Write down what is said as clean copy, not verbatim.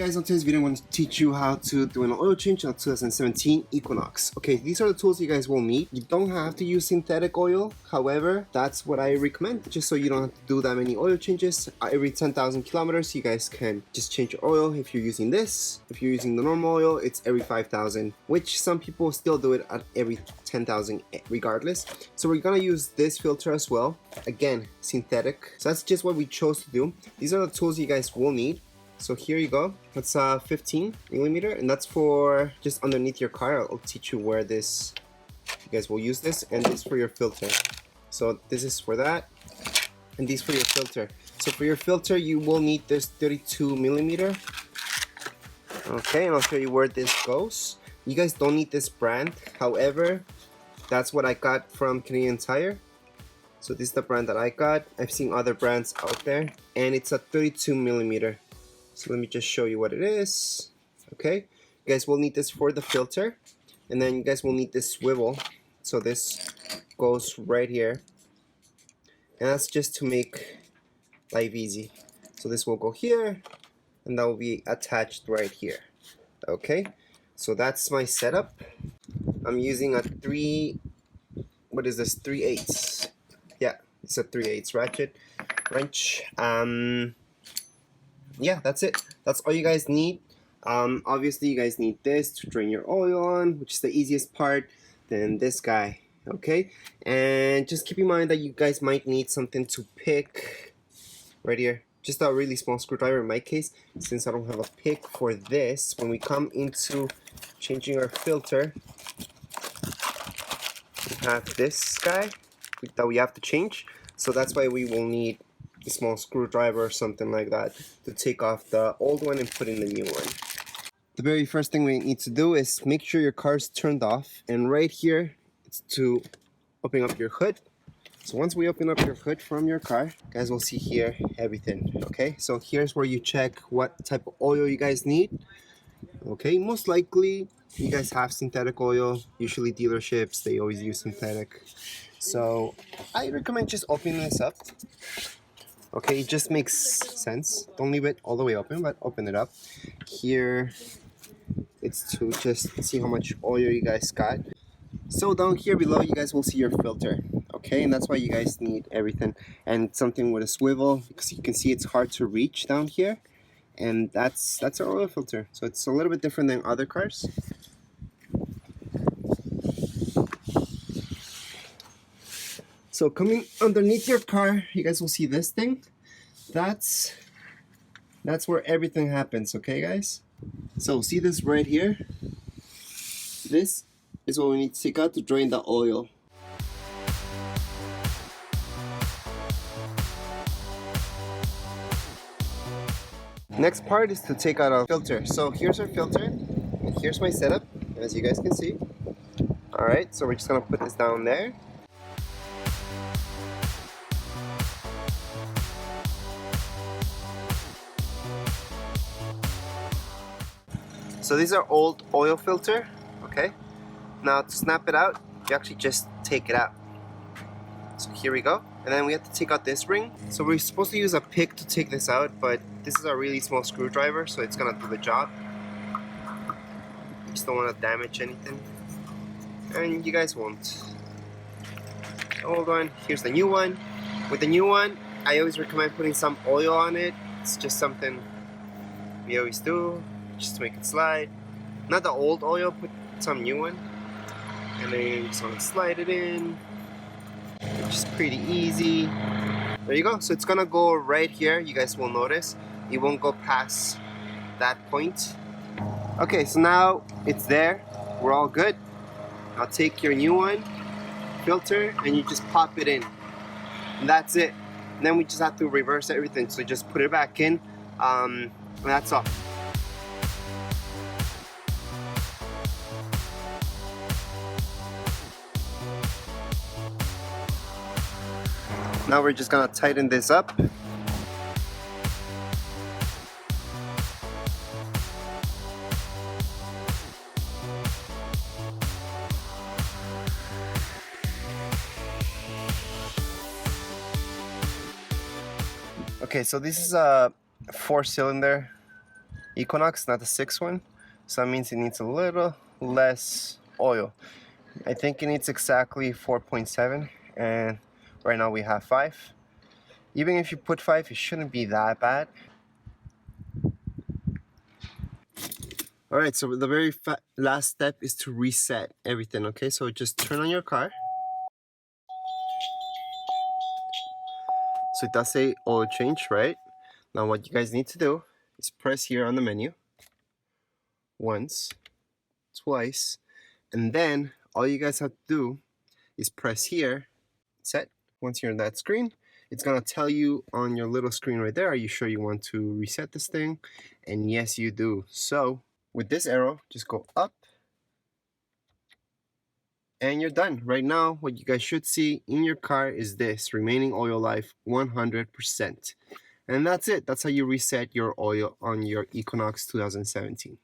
guys, on today's video I'm going to teach you how to do an oil change on a 2017 Equinox. Okay, these are the tools you guys will need. You don't have to use synthetic oil, however, that's what I recommend, just so you don't have to do that many oil changes. Every 10,000 kilometers you guys can just change your oil. If you're using this, if you're using the normal oil, it's every 5,000, which some people still do it at every 10,000 regardless. So we're gonna use this filter as well, again synthetic, so that's just what we chose to do. These are the tools you guys will need. So here you go, that's 15 millimeter, and that's for just underneath your car. I'll teach you where this, you guys will use this, and this for your filter. So this is for that, and these for your filter. So for your filter you will need this 32 millimeter. Okay, and I'll show you where this goes. You guys don't need this brand, however, that's what I got from Canadian Tire. So this is the brand that I got. I've seen other brands out there, and it's a 32 millimeter. So let me just show you what it is. Okay, you guys will need this for the filter, and then you guys will need this swivel. So this goes right here, and that's just to make life easy. So this will go here, and that will be attached right here. Okay, so that's my setup. I'm using a 3/8. Yeah, it's a 3/8 ratchet wrench. Yeah, that's it. That's all you guys need. Obviously you guys need this to drain your oil on, which is the easiest part. Then this guy, okay? And just keep in mind that you guys might need something to pick right here. Just a really small screwdriver in my case, since I don't have a pick for this. When we come into changing our filter, we have this guy that we have to change. So that's why we will need a small screwdriver or something like that to take off the old one and put in the new one. The very first thing we need to do is make sure your car's turned off, and right here it's to open up your hood. So once we open up your hood from your car, you guys will see here everything. Okay, so here's where you check what type of oil you guys need. Okay, most likely you guys have synthetic oil. Usually dealerships, they always use synthetic, so I recommend just opening this up. Okay, it just makes sense. Don't leave it all the way open, but open it up. Here, it's to just see how much oil you guys got. So down here below, you guys will see your filter. Okay, and that's why you guys need everything. And something with a swivel, because you can see it's hard to reach down here. And that's our oil filter. So it's a little bit different than other cars. So coming underneath your car, you guys will see this thing. That's where everything happens, okay guys? So see this right here? This is what we need to take out to drain the oil. Next part is to take out our filter. So here's our filter, and here's my setup, as you guys can see. Alright, so we're just gonna put this down there. So these are old oil filter, okay? Now to snap it out, you actually just take it out. So here we go. And then we have to take out this ring. So we're supposed to use a pick to take this out, but this is a really small screwdriver, so it's gonna do the job. You just don't want to damage anything. And you guys won't. The old one, here's the new one. With the new one, I always recommend putting some oil on it. It's just something we always do, just to make it slide. Not the old oil, put some new one. And then you just want to slide it in, which is pretty easy. There you go. So it's gonna go right here. You guys will notice it won't go past that point. Okay, so now it's there. We're all good. Now take your new one, filter, and you just pop it in. And that's it. And then we just have to reverse everything. So just put it back in, and that's all. Now we're just gonna tighten this up. Okay, so this is a 4-cylinder Equinox, not the 6 one. So that means it needs a little less oil. I think it needs exactly 4.7, and right now we have 5. Even if you put 5, it shouldn't be that bad. Alright, so the very last step is to reset everything, okay? So just turn on your car. So it does say oil change, right? Now what you guys need to do is press here on the menu once, twice, and then all you guys have to do is press here, set. Once you're in that screen, it's gonna tell you on your little screen right there, are you sure you want to reset this thing? And yes, you do. So with this arrow, just go up and you're done. Right now, what you guys should see in your car is this: remaining oil life 100%. And that's it. That's how you reset your oil on your Equinox 2017.